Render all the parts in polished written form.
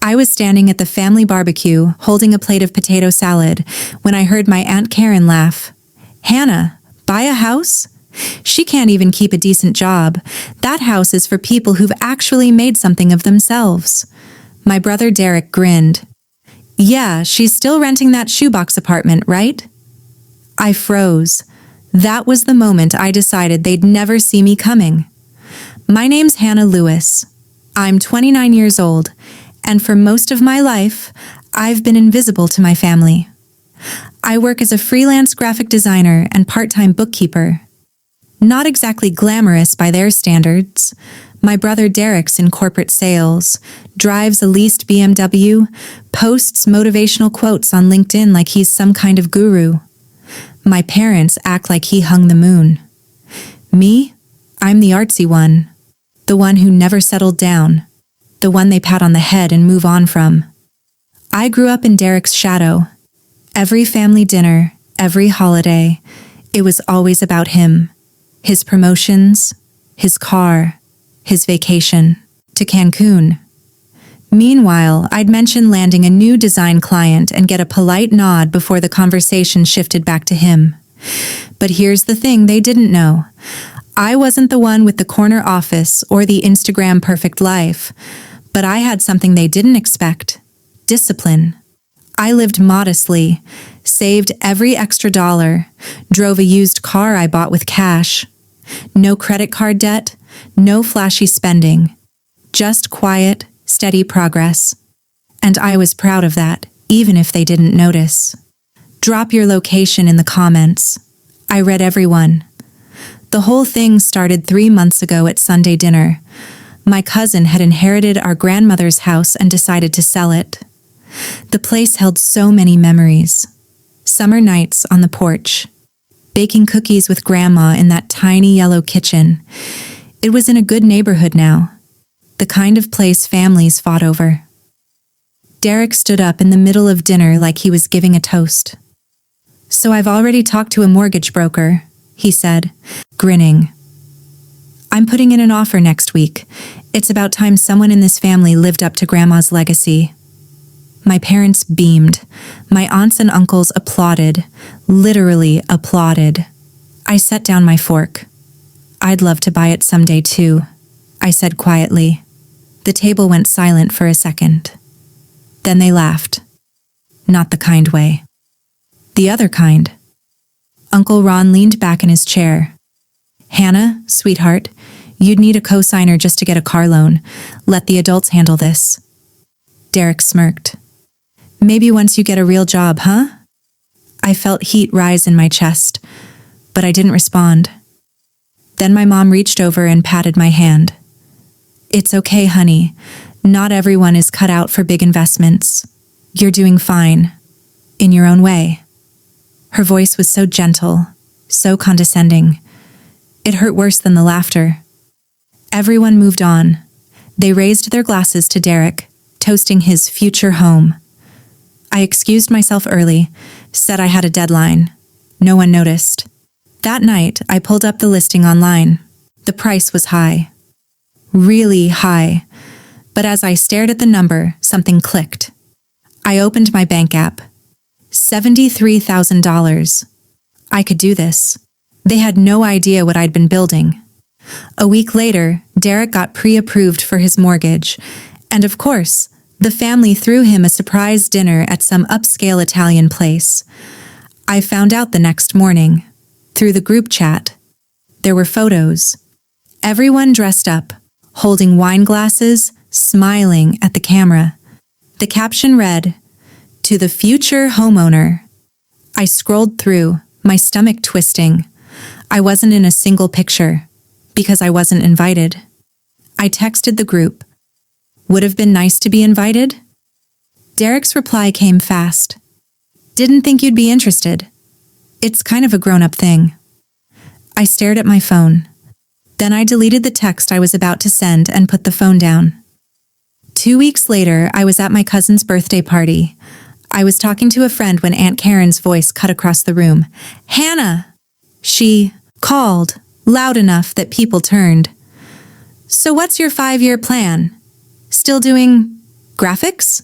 I was standing at the family barbecue, holding a plate of potato salad, when I heard my Aunt Karen laugh. "Hannah, buy a house? She can't even keep a decent job. That house is for people who've actually made something of themselves." My brother Derek grinned. "Yeah, she's still renting that shoebox apartment, right?" I froze. That was the moment I decided they'd never see me coming. My name's Hannah Lewis. I'm 29 years old, and for most of my life, I've been invisible to my family. I work as a freelance graphic designer and part-time bookkeeper. Not exactly glamorous by their standards. My brother Derek's in corporate sales, drives a leased BMW, posts motivational quotes on LinkedIn like he's some kind of guru. My parents act like he hung the moon. Me? I'm the artsy one. The one who never settled down. The one they pat on the head and move on from. I grew up in Derek's shadow. Every family dinner, every holiday, it was always about him. His promotions, his car, his vacation to Cancun. Meanwhile, I'd mention landing a new design client and get a polite nod before the conversation shifted back to him. But here's the thing they didn't know. I wasn't the one with the corner office or the Instagram perfect life, but I had something they didn't expect: discipline. I lived modestly, saved every extra dollar, drove a used car I bought with cash. No credit card debt, no flashy spending. Just quiet, steady progress. And I was proud of that, even if they didn't notice. Drop your location in the comments. I read everyone. The whole thing started 3 months ago at Sunday dinner. My cousin had inherited our grandmother's house and decided to sell it. The place held so many memories. Summer nights on the porch. Baking cookies with Grandma in that tiny yellow kitchen. It was in a good neighborhood now. The kind of place families fought over. Derek stood up in the middle of dinner like he was giving a toast. "So I've already talked to a mortgage broker," he said, grinning. "I'm putting in an offer next week. It's about time someone in this family lived up to Grandma's legacy." My parents beamed. My aunts and uncles applauded, literally applauded. I set down my fork. "I'd love to buy it someday too," I said quietly. The table went silent for a second. Then they laughed. Not the kind way. The other kind. Uncle Ron leaned back in his chair. "Hannah, sweetheart, you'd need a co-signer just to get a car loan. Let the adults handle this." Derek smirked. "Maybe once you get a real job, huh?" I felt heat rise in my chest, but I didn't respond. Then my mom reached over and patted my hand. "It's okay, honey. Not everyone is cut out for big investments. You're doing fine. In your own way." Her voice was so gentle, so condescending. It hurt worse than the laughter. Everyone moved on. They raised their glasses to Derek, toasting his future home. I excused myself early, said I had a deadline. No one noticed. That night, I pulled up the listing online. The price was high. Really high. But as I stared at the number, something clicked. I opened my bank app. $73,000. I could do this. They had no idea what I'd been building. A week later, Derek got pre-approved for his mortgage, and of course, the family threw him a surprise dinner at some upscale Italian place. I found out the next morning, through the group chat. There were photos. Everyone dressed up, holding wine glasses, smiling at the camera. The caption read, "To the future homeowner." I scrolled through, my stomach twisting. I wasn't in a single picture, because I wasn't invited. I texted the group. "Would have been nice to be invited?" Derek's reply came fast. "Didn't think you'd be interested. It's kind of a grown-up thing." I stared at my phone. Then I deleted the text I was about to send and put the phone down. 2 weeks later, I was at my cousin's birthday party. I was talking to a friend when Aunt Karen's voice cut across the room. "Hannah!" She called, loud enough that people turned. "So what's your 5-year plan? Still doing Graphics?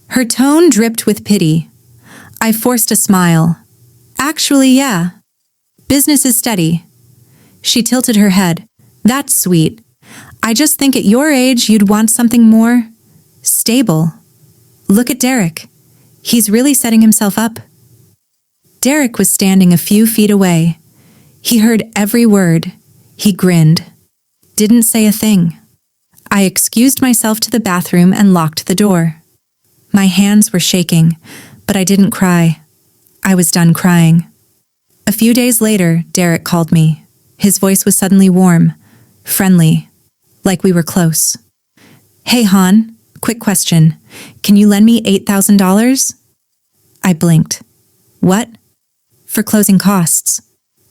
Her tone dripped with pity. I forced a smile. Actually, yeah. Business is steady. She tilted her head. That's sweet. I just think at your age you'd want something more stable. Look at Derek. He's really setting himself up. Derek was standing a few feet away. He heard every word. He grinned. Didn't say a thing. I excused myself to the bathroom and locked the door. My hands were shaking, but I didn't cry. I was done crying. A few days later, Derek called me. His voice was suddenly warm, friendly, like we were close. Hey, Han, quick question. Can you lend me $8,000? I blinked. What? For closing costs.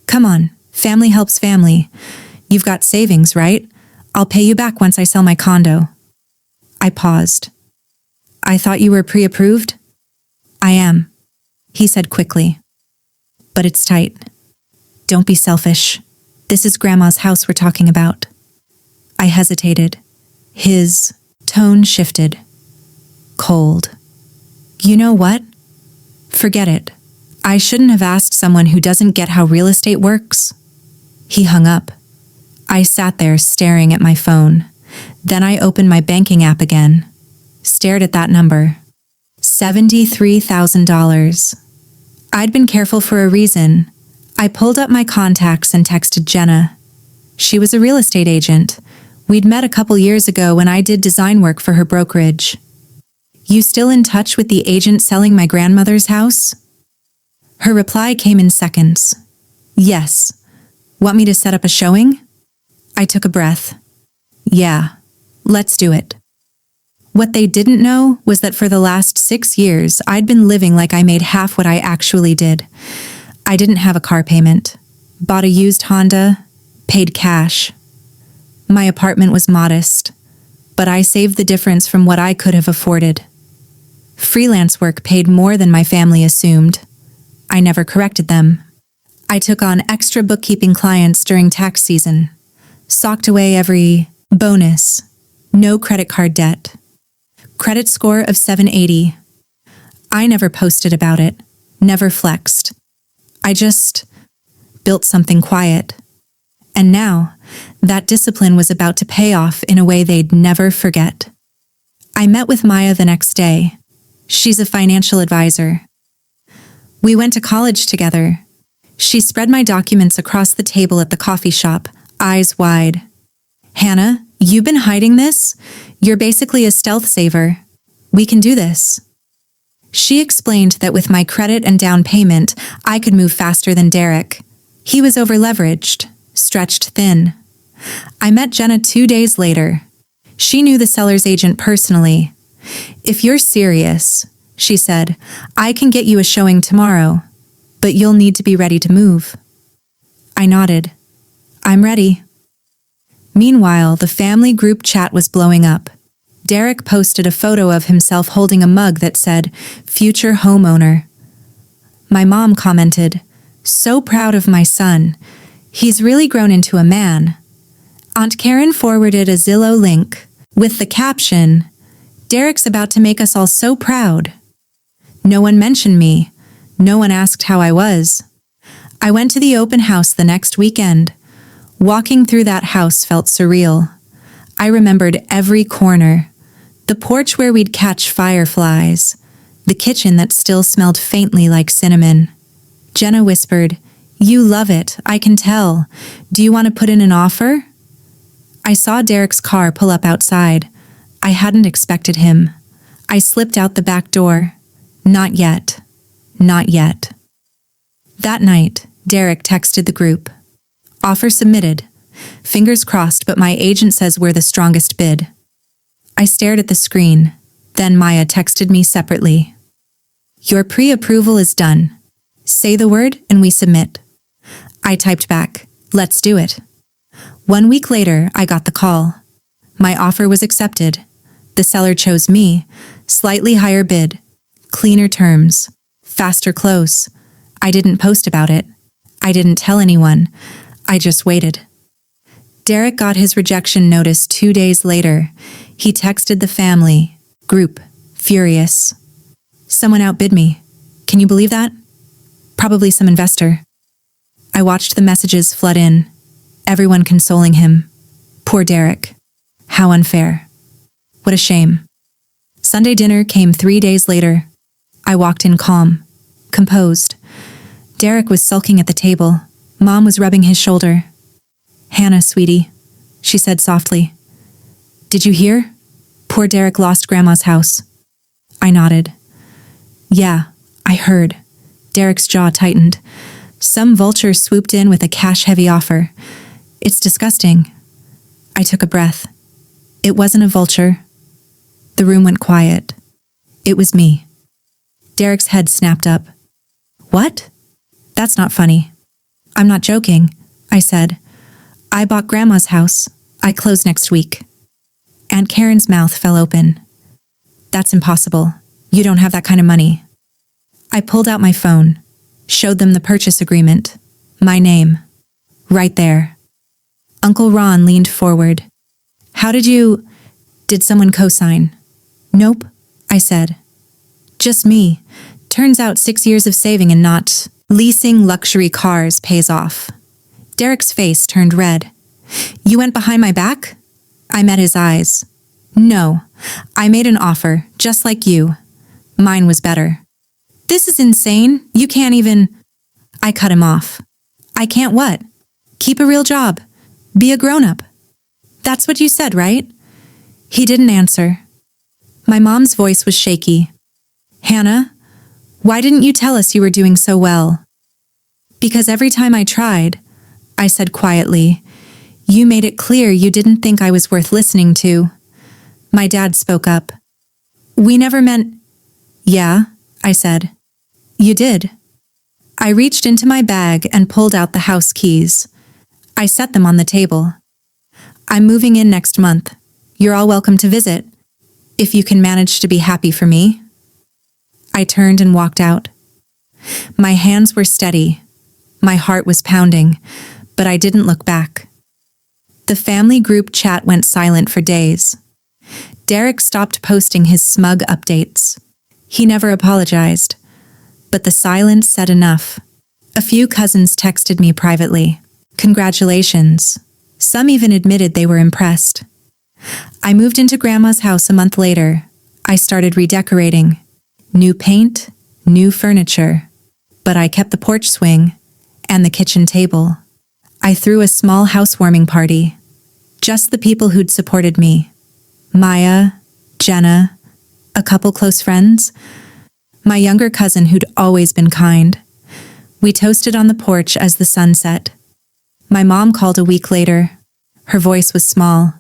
Come on, family helps family. You've got savings, right? I'll pay you back once I sell my condo. I paused. I thought you were pre-approved? I am, he said quickly. But it's tight. Don't be selfish. This is Grandma's house we're talking about. I hesitated. His tone shifted. Cold. You know what? Forget it. I shouldn't have asked someone who doesn't get how real estate works. He hung up. I sat there staring at my phone. Then I opened my banking app again. Stared at that number. $73,000. I'd been careful for a reason. I pulled up my contacts and texted Jenna. She was a real estate agent. We'd met a couple years ago when I did design work for her brokerage. You still in touch with the agent selling my grandmother's house? Her reply came in seconds. Yes. Want me to set up a showing? I took a breath. Yeah, let's do it. What they didn't know was that for the last 6 years, I'd been living like I made half what I actually did. I didn't have a car payment. Bought a used Honda, paid cash. My apartment was modest, but I saved the difference from what I could have afforded. Freelance work paid more than my family assumed. I never corrected them. I took on extra bookkeeping clients during tax season. Socked away every bonus. No credit card debt. Credit score of 780. I never posted about it. Never flexed. I just built something quiet. And now, that discipline was about to pay off in a way they'd never forget. I met with Maya the next day. She's a financial advisor. We went to college together. She spread my documents across the table at the coffee shop, eyes wide. Hannah, you've been hiding this? You're basically a stealth saver. We can do this. She explained that with my credit and down payment, I could move faster than Derek. He was over-leveraged, stretched thin. I met Jenna 2 days later. She knew the seller's agent personally. If you're serious, she said, I can get you a showing tomorrow, but you'll need to be ready to move. I nodded. I'm ready. Meanwhile, the family group chat was blowing up. Derek posted a photo of himself holding a mug that said, Future Homeowner. My mom commented, So proud of my son. He's really grown into a man. Aunt Karen forwarded a Zillow link with the caption, Derek's about to make us all so proud. No one mentioned me. No one asked how I was. I went to the open house the next weekend. Walking through that house felt surreal. I remembered every corner. The porch where we'd catch fireflies. The kitchen that still smelled faintly like cinnamon. Jenna whispered, You love it, I can tell. Do you want to put in an offer? I saw Derek's car pull up outside. I hadn't expected him. I slipped out the back door. Not yet. Not yet. That night, Derek texted the group. Offer submitted. Fingers crossed, but my agent says we're the strongest bid. I stared at the screen. Then Maya texted me separately. Your pre-approval is done. Say the word and we submit. I typed back, let's do it. 1 week later, I got the call. My offer was accepted. The seller chose me, slightly higher bid, cleaner terms, faster close. I didn't post about it. I didn't tell anyone. I just waited. Derek got his rejection notice 2 days later. He texted the family. Group, furious. Someone outbid me. Can you believe that? Probably some investor. I watched the messages flood in, everyone consoling him. Poor Derek. How unfair. What a shame. Sunday dinner came 3 days later. I walked in calm, composed. Derek was sulking at the table. Mom was rubbing his shoulder. "Hannah, sweetie," she said softly. "Did you hear? Poor Derek lost Grandma's house." I nodded. "Yeah, I heard." Derek's jaw tightened. Some vulture swooped in with a cash-heavy offer. "It's disgusting." I took a breath. It wasn't a vulture. The room went quiet. It was me. Derek's head snapped up. "What? That's not funny." "I'm not joking," I said. "I bought Grandma's house. I close next week." Aunt Karen's mouth fell open. "That's impossible. You don't have that kind of money." I pulled out my phone, showed them the purchase agreement. My name. Right there. Uncle Ron leaned forward. Did someone co-sign?" "Nope," I said. "Just me. Turns out 6 years of saving and not leasing luxury cars pays off." Derek's face turned red. "You went behind my back?" I met his eyes. "No, I made an offer, just like you. Mine was better." "This is insane. You can't even—" I cut him off. "I can't what? Keep a real job. Be a grown-up. That's what you said, right?" He didn't answer. My mom's voice was shaky. "Hannah, why didn't you tell us you were doing so well?" "Because every time I tried," I said quietly, "you made it clear you didn't think I was worth listening to." My dad spoke up. "We never meant—" "Yeah," I said. "You did." I reached into my bag and pulled out the house keys. I set them on the table. "I'm moving in next month. You're all welcome to visit, if you can manage to be happy for me." I turned and walked out. My hands were steady. My heart was pounding, but I didn't look back. The family group chat went silent for days. Derek stopped posting his smug updates. He never apologized, but the silence said enough. A few cousins texted me privately. Congratulations. Some even admitted they were impressed. I moved into Grandma's house a month later. I started redecorating. New paint, new furniture. But I kept the porch swing and the kitchen table. I threw a small housewarming party. Just the people who'd supported me. Maya, Jenna, a couple close friends. My younger cousin who'd always been kind. We toasted on the porch as the sun set. My mom called a week later. Her voice was small.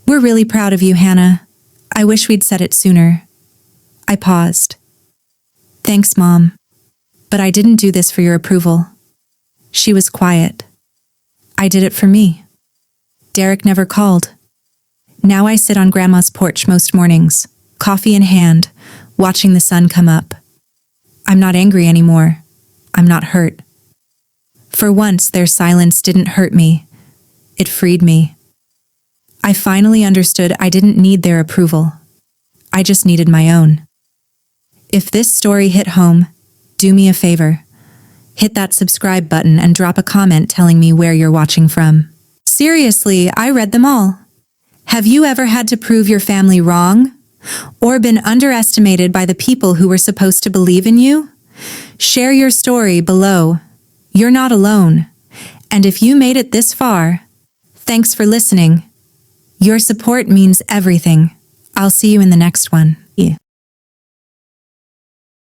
"We're really proud of you, Hannah. I wish we'd said it sooner." I paused. "Thanks, Mom. But I didn't do this for your approval." She was quiet. "I did it for me." Derek never called. Now I sit on Grandma's porch most mornings, coffee in hand, watching the sun come up. I'm not angry anymore. I'm not hurt. For once, their silence didn't hurt me. It freed me. I finally understood I didn't need their approval. I just needed my own. If this story hit home, do me a favor. Hit that subscribe button and drop a comment telling me where you're watching from. Seriously, I read them all. Have you ever had to prove your family wrong? Or been underestimated by the people who were supposed to believe in you? Share your story below. You're not alone. And if you made it this far, thanks for listening. Your support means everything. I'll see you in the next one.